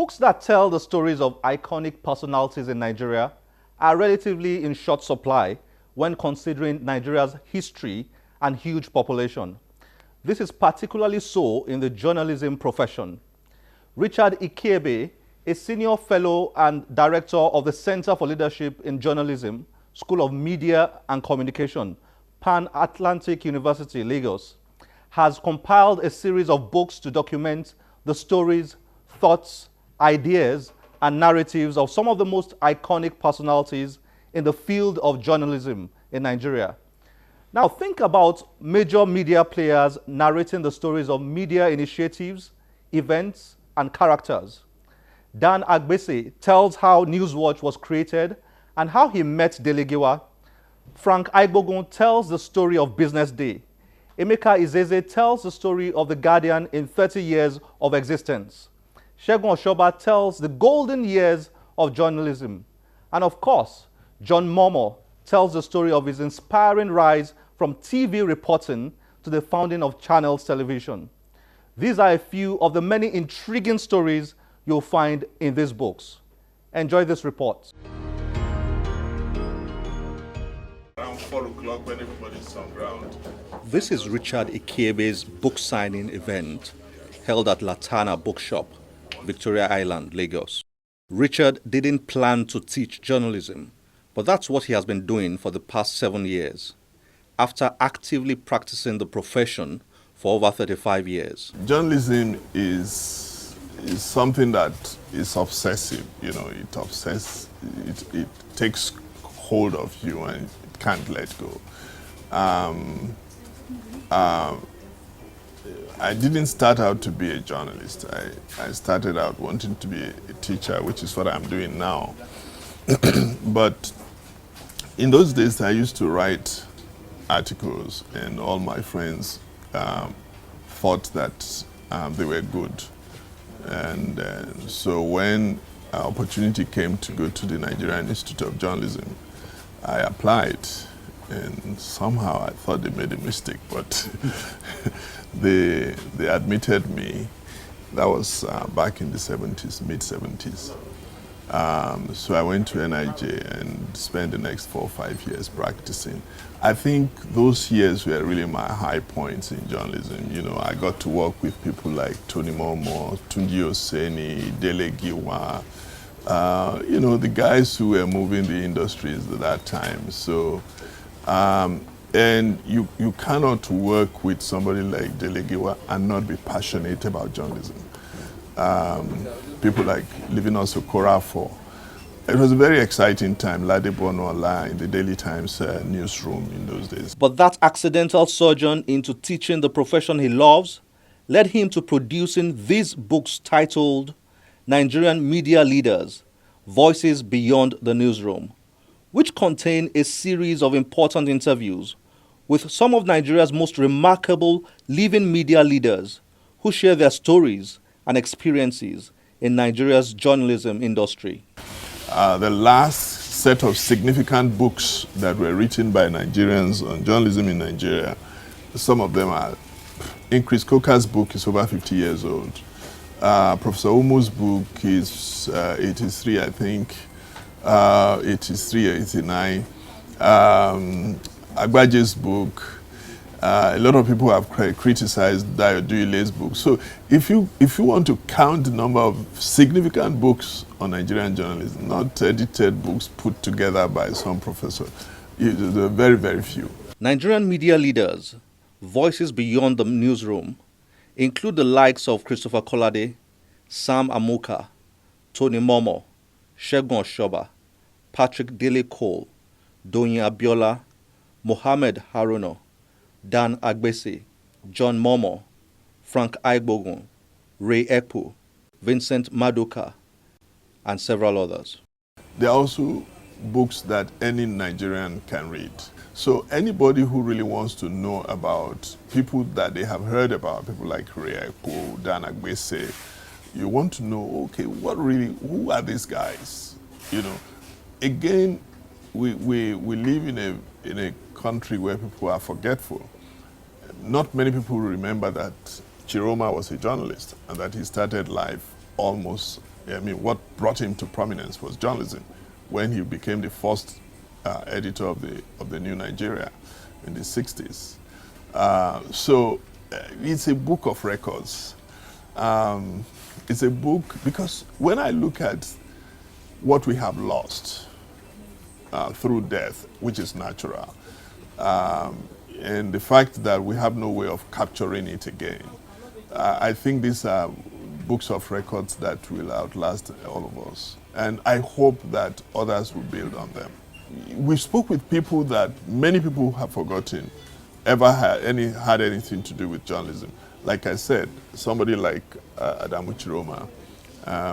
Books that tell the stories of iconic personalities in Nigeria are relatively in short supply when considering Nigeria's history and huge population. This is particularly so in the journalism profession. Richard Ikebe, a senior fellow and director of the Center for Leadership in Journalism, School of Media and Communication, Pan-Atlantic University, Lagos, has compiled a series of books to document the stories, thoughts, ideas, and narratives of some of the most iconic personalities in the field of journalism in Nigeria. Now think about major media players narrating the stories of media initiatives, events, and characters. Dan Agbese tells how Newswatch was created and how he met Delegiwa. Frank Aigbogun tells the story of Business Day. Emeka Izeze tells the story of The Guardian in 30 years of existence. Segun Oshoba tells the golden years of journalism. And of course, John Momo tells the story of his inspiring rise from TV reporting to the founding of Channels Television. These are a few of the many intriguing stories you'll find in these books. Enjoy this report. Around 4 o'clock when everybody's on ground. This is Richard Ikebe's book signing event held at Latana Bookshop, Victoria Island, Lagos. Richard didn't plan to teach journalism, but that's what he has been doing for the past 7 years, after actively practicing the profession for over 35 years. Journalism is something that is obsessive, you know, it takes hold of you and it can't let go. I didn't start out to be a journalist. I started out wanting to be a teacher, which is what I'm doing now. But in those days, I used to write articles, and all my friends thought that they were good. And so when an opportunity came to go to the Nigerian Institute of Journalism, I applied. And somehow I thought they made a mistake, but they admitted me. That was back in the 70s, mid-70s. So I went to NIJ and spent the next 4 or 5 years practicing. I think those years were really my high points in journalism. You know, I got to work with people like Tony Momo, Tunji Oseni, Delegiwa, you know, the guys who were moving the industries at that time. So, and you cannot work with somebody like Delegiwa and not be passionate about journalism. People like Livinus Okorafor. It was a very exciting time, Ladebo Ola in the Daily Times newsroom in those days. But that accidental sojourn into teaching the profession he loves led him to producing these books titled Nigerian Media Leaders, Voices Beyond the Newsroom, which contain a series of important interviews with some of Nigeria's most remarkable living media leaders who share their stories and experiences in Nigeria's journalism industry. The last set of significant books that were written by Nigerians on journalism in Nigeria, some of them are, Chris Coker's book is over 50 years old. Professor Umu's book is 83, I think, 83 or 89. Agbaje's book. A lot of people have criticized Dayo Duile's book. So if you want to count the number of significant books on Nigerian journalism, not edited books put together by some professor, there are very, very few. Nigerian media leaders, Voices Beyond the Newsroom, include the likes of Christopher Kolade, Sam Amuka, Tony Momo, Segun Oshoba, Patrick Dele Cole, Doyin Abiola, Mohammed Haruna, Dan Agbese, John Momo, Frank Aigbogun, Ray Ekpo, Vincent Maduka, and several others. There are also books that any Nigerian can read. So anybody who really wants to know about people that they have heard about, people like Ray Ekpo, Dan Agbese, you want to know, okay, who are these guys? You know, again, we live in a country where people are forgetful. Not many people remember that Chiroma was a journalist and that he started life almost I mean, what brought him to prominence was journalism, when he became the first editor of the New Nigeria in the 60s. So it's a book of records. It's a book because when I look at what we have lost through death, which is natural, and the fact that we have no way of capturing it again, I think these are books of records that will outlast all of us. And I hope that others will build on them. We spoke with people that many people have forgotten ever had anything to do with journalism. Like I said, somebody like Adamu Chiroma,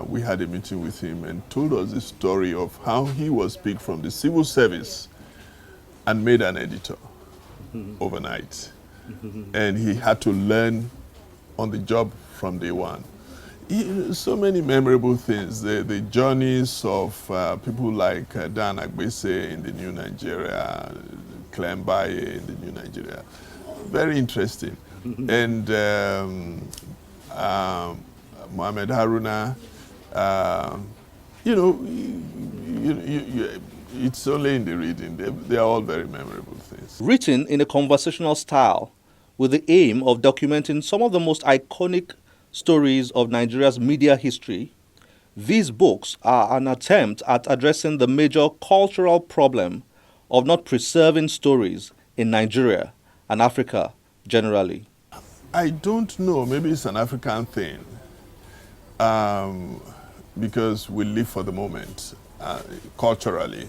we had a meeting with him and told us the story of how he was picked from the civil service and made an editor overnight. And he had to learn on the job from day one. So many memorable things. The journeys of people like Dan Agbese in the New Nigeria, Clem Baye in the New Nigeria. Very interesting. And Mohammed Haruna, it's only in the reading. They are all very memorable things. Written in a conversational style with the aim of documenting some of the most iconic stories of Nigeria's media history, these books are an attempt at addressing the major cultural problem of not preserving stories in Nigeria and Africa generally. I don't know. Maybe it's an African thing because we live for the moment culturally.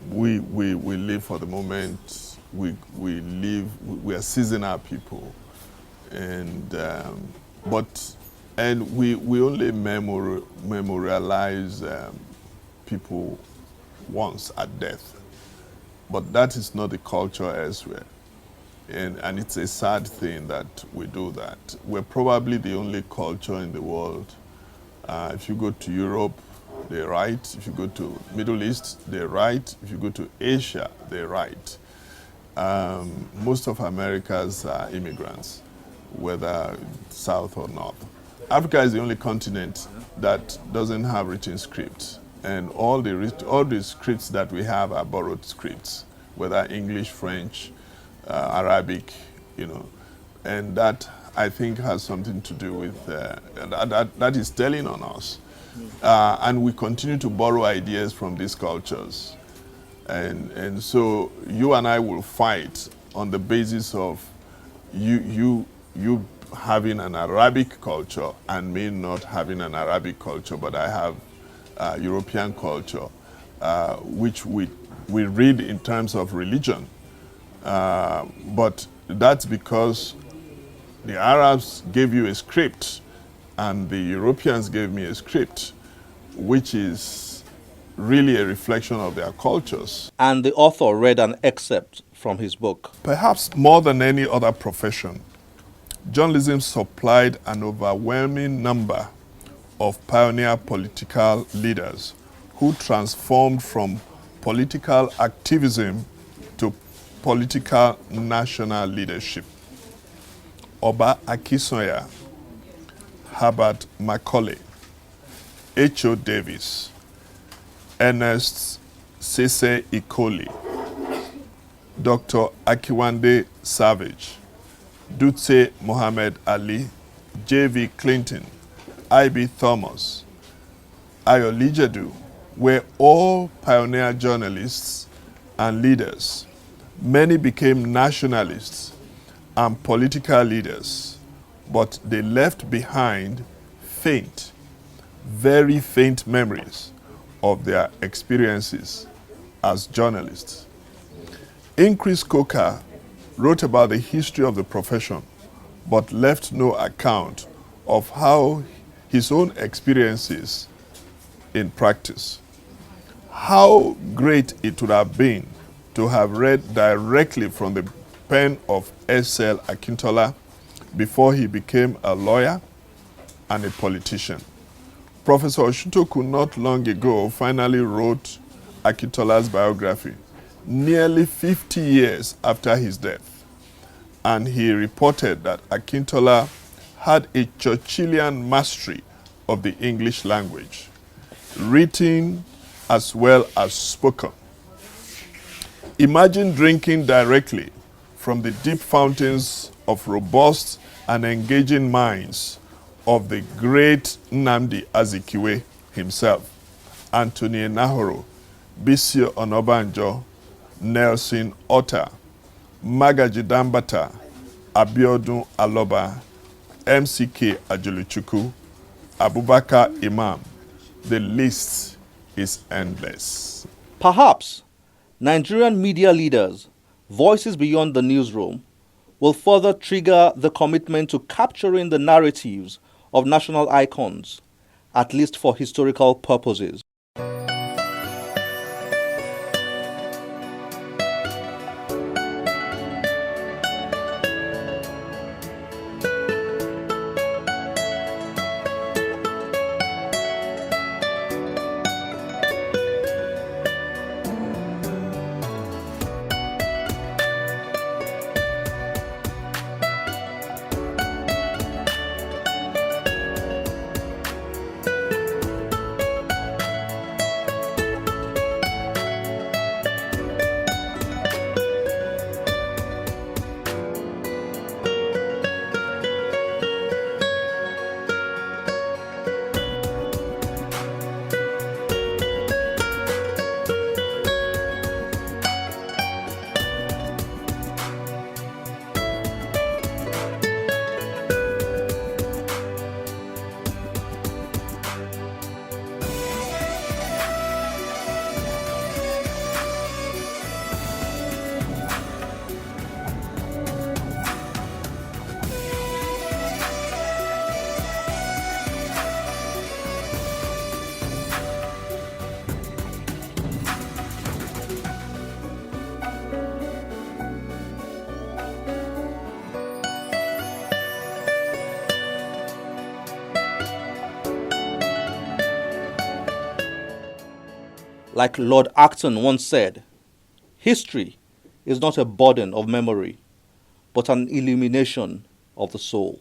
We live for the moment. We are seasonal people, and we only memorialize people once at death, but that is not the culture elsewhere, and it's a sad thing that we do that. We're probably the only culture in the world. If you go to Europe, they write. If you go to Middle East, they write. If you go to Asia, they write. Most of America's are immigrants, whether south or north. Africa is the only continent that doesn't have written scripts, and all the scripts that we have are borrowed scripts, whether English, French, Arabic, and that I think has something to do with that is telling on us, and we continue to borrow ideas from these cultures, and so you and I will fight on the basis of you having an Arabic culture and me not having an Arabic culture, but I have European culture, which we read in terms of religion. But that's because the Arabs gave you a script and the Europeans gave me a script, which is really a reflection of their cultures. And the author read an excerpt from his book. Perhaps more than any other profession, journalism supplied an overwhelming number of pioneer political leaders who transformed from political activism to political national leadership. Oba Akisanya, Herbert Macaulay, H.O. Davis, Ernest Sese Ikoli, Dr. Akiwande Savage, Dutse Muhammad Ali, J.V. Clinton, I.B. Thomas, Ayolijedu were all pioneer journalists and leaders. Many became nationalists and political leaders, but they left behind faint, very faint memories of their experiences as journalists. Increase Coker wrote about the history of the profession, but left no account of how his own experiences in practice. How great it would have been to have read directly from the pen of S.L. Akintola before he became a lawyer and a politician. Professor Oshutoku not long ago finally wrote Akintola's biography, nearly 50 years after his death. And he reported that Akintola had a Churchillian mastery of the English language, written as well as spoken. Imagine drinking directly from the deep fountains of robust and engaging minds of the great Nnamdi Azikiwe himself, Anthony Nahoro, Bisi Onabanjo, Nelson Otta, Magaji Dambata, Abiodun Aloba, MCK Ajuluchuku, Abubakar Imam. The list is endless. Perhaps Nigerian media leaders, voices beyond the newsroom, will further trigger the commitment to capturing the narratives of national icons, at least for historical purposes. Like Lord Acton once said, history is not a burden of memory, but an illumination of the soul.